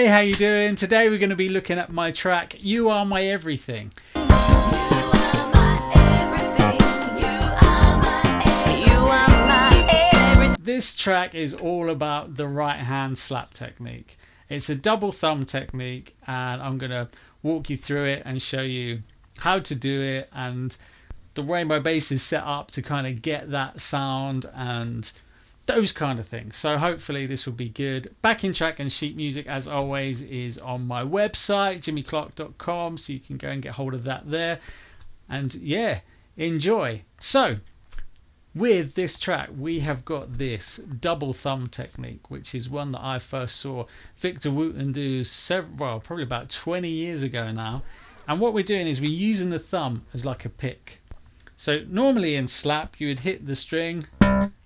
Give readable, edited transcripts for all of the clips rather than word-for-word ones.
Hey, how you doing? Today we're going to be looking at my track You Are My Everything. This track is all about the right hand slap technique. It's a double thumb technique, and I'm going to walk you through it and show you how to do it and the way my bass is set up to kind of get that sound and those kind of things. So hopefully this will be good. Backing track and sheet music, as always, is on my website, jimmyclark.com, so you can go and get hold of that there. And yeah, enjoy. So with this track, we have got this double thumb technique, which is one that I first saw Victor Wooten do probably about 20 years ago now. And what we're doing is we're using the thumb as like a pick. So normally in slap, you would hit the string,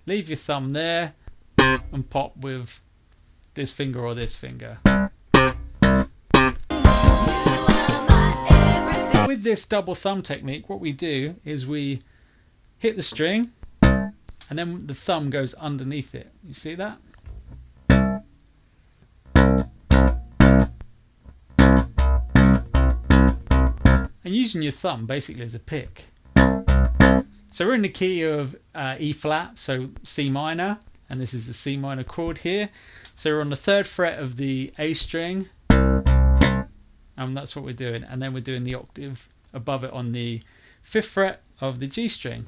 leave your thumb there, and pop with this finger or this finger. With this double thumb technique, what we do is we hit the string, and then the thumb goes underneath it. You see that? And using your thumb basically as a pick. So we're in the key of E flat, so C minor, and this is the C minor chord here. So we're on the 3rd fret of the A string, and that's what we're doing. And then we're doing the octave above it on the 5th fret of the G string.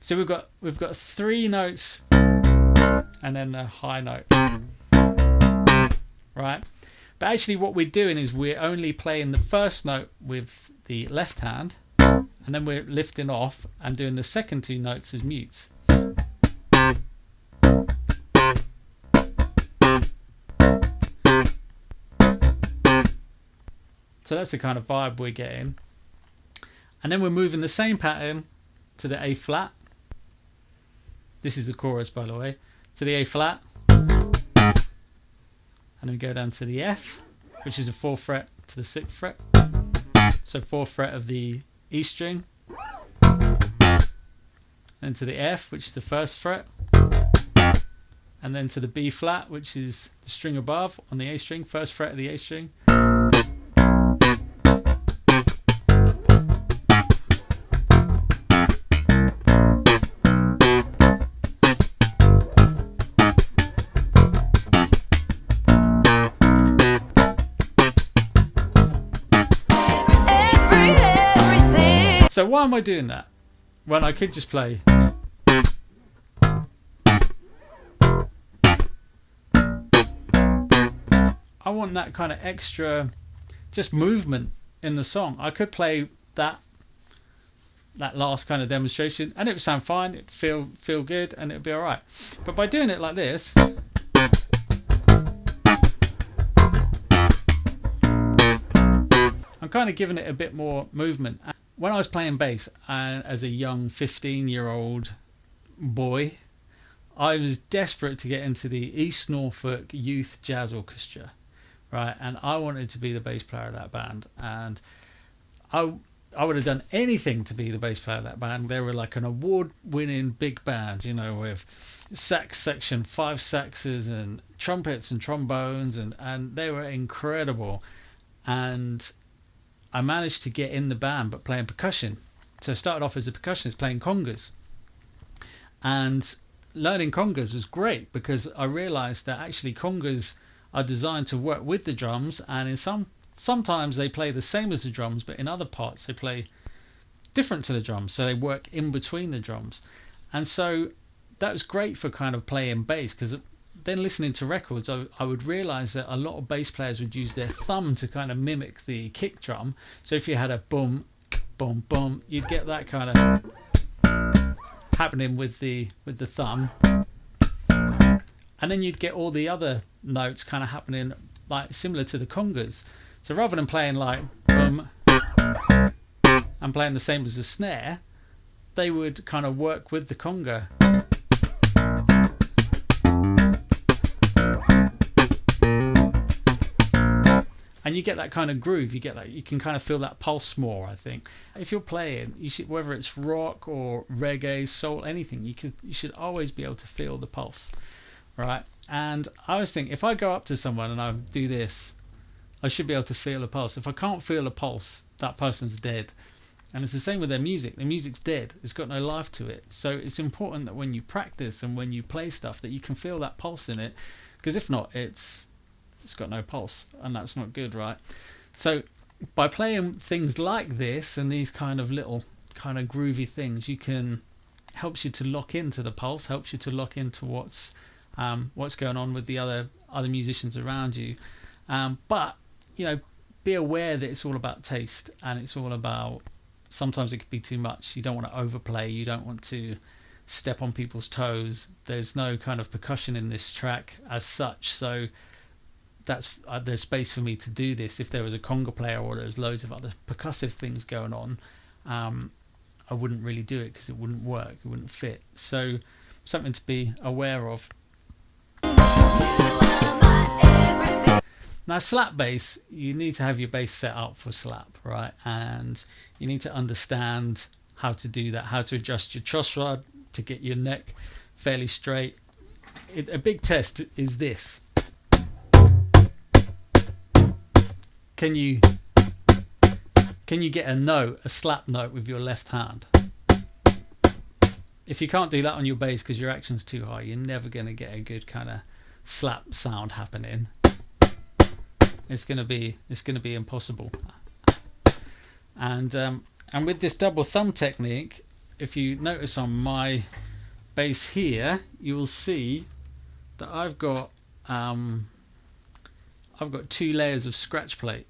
So we've got 3 notes and then a high note, right? But actually what we're doing is we're only playing the first note with the left hand, and then we're lifting off and doing the second 2 notes as mutes. So that's the kind of vibe we're getting. And then we're moving the same pattern to the A flat. This is the chorus, by the way. To the A flat. And then we go down to the F, which is the 4th fret to the 6th fret. So 4th fret of the E string, and to the F, which is the 1st fret, and then to the B flat, which is the string above on the A string, 1st fret of the A string. So why am I doing that? Well, I could just play. I want that kind of extra just movement in the song. I could play that last kind of demonstration and it would sound fine, it'd feel good, and it'd be alright. But by doing it like this, I'm kind of giving it a bit more movement. When I was playing bass as a young 15-year-old boy, I was desperate to get into the East Norfolk Youth Jazz Orchestra, right? And I wanted to be the bass player of that band, and I would have done anything to be the bass player of that band. They were like an award-winning big band, you know, with sax section, 5 saxes and trumpets and trombones, and they were incredible. And I managed to get in the band but playing percussion. So I started off as a percussionist playing congas. And learning congas was great because I realised that actually congas are designed to work with the drums, and in sometimes they play the same as the drums, but in other parts they play different to the drums, so they work in between the drums. And so that was great for kind of playing bass, because then listening to records, I would realise that a lot of bass players would use their thumb to kind of mimic the kick drum. So if you had a boom, boom, boom, you'd get that kind of happening with the thumb. And then you'd get all the other notes kind of happening like similar to the congas. So rather than playing like boom and playing the same as the snare, they would kind of work with the conga. And you get that kind of groove, you can kind of feel that pulse more, I think. If you're playing, you should, whether it's rock or reggae, soul, anything, you should always be able to feel the pulse, right? And I always think, if I go up to someone and I do this, I should be able to feel a pulse. If I can't feel a pulse, that person's dead. And it's the same with their music. Their music's dead. It's got no life to it. So it's important that when you practice and when you play stuff, that you can feel that pulse in it. Because if not, it's got no pulse, and that's not good, right? So by playing things like this and these kind of little kind of groovy things, helps you to lock into the pulse, helps you to lock into what's going on with the other musicians around you. But be aware that it's all about taste, and it's all about, sometimes it could be too much. You don't want to overplay. You don't want to step on people's toes. There's no kind of percussion in this track as such, so there's space for me to do this. If there was a conga player or there's loads of other percussive things going on, I wouldn't really do it because it wouldn't work. It wouldn't fit. So something to be aware of. Now, slap bass, you need to have your bass set up for slap, right? And you need to understand how to do that, how to adjust your truss rod to get your neck fairly straight. A big test is this. Can you get a slap note with your left hand? If you can't do that on your bass because your action's too high, you're never going to get a good kind of slap sound happening. It's going to be impossible. And with this double thumb technique, if you notice on my bass here, you will see that I've got 2 layers of scratch plate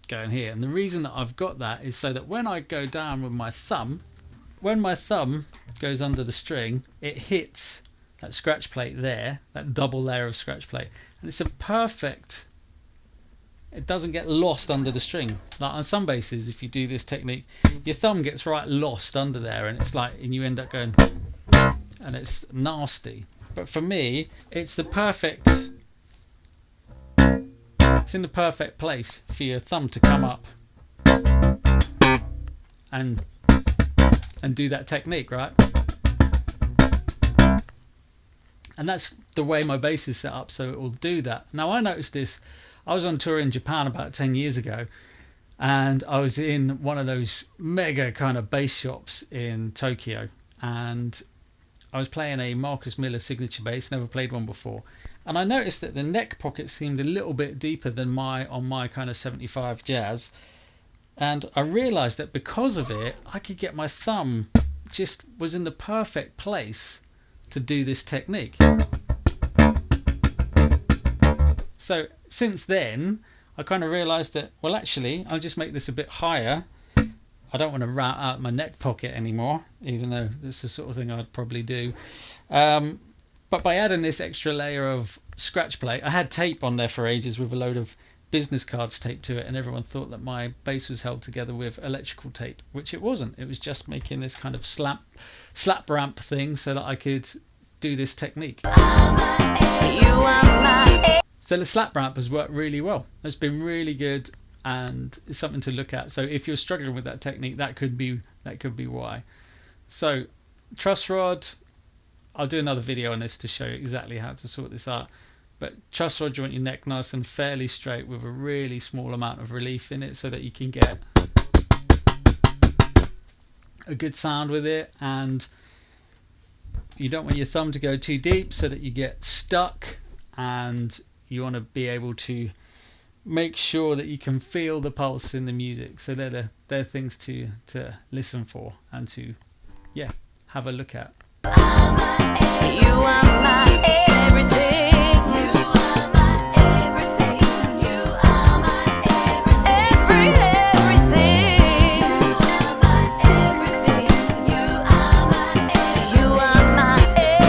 going here, and the reason that I've got that is so that when I go down with my thumb, when my thumb goes under the string, it hits that scratch plate there, that double layer of scratch plate, and it's a perfect, it doesn't get lost under the string. Like on some basses, if you do this technique, your thumb gets right lost under there, and it's like, and you end up going, and it's nasty. But for me, it's the perfect, it's in the perfect place for your thumb to come up and do that technique, right? And that's the way my bass is set up, so it will do that. Now, I noticed this. I was on tour in Japan about 10 years ago, and I was in one of those mega kind of bass shops in Tokyo, and I was playing a Marcus Miller signature bass, never played one before, and I noticed that the neck pocket seemed a little bit deeper than on my kind of 75 Jazz, and I realised that because of it, I could get my thumb just was in the perfect place to do this technique. So since then, I kind of realised that, well, actually, I'll just make this a bit higher. I don't want to route out my neck pocket anymore, even though this is the sort of thing I'd probably do. But by adding this extra layer of scratch plate, I had tape on there for ages with a load of business cards taped to it, and everyone thought that my bass was held together with electrical tape, which it wasn't. It was just making this kind of slap ramp thing so that I could do this technique. So the slap ramp has worked really well. It's been really good, and it's something to look at. So if you're struggling with that technique, that could be why. So truss rod, I'll do another video on this to show you exactly how to sort this out. But truss rod, you want your neck nice and fairly straight with a really small amount of relief in it so that you can get a good sound with it, and you don't want your thumb to go too deep so that you get stuck, and you want to be able to make sure that you can feel the pulse in the music. So they're things to listen for and to have a look at. You are my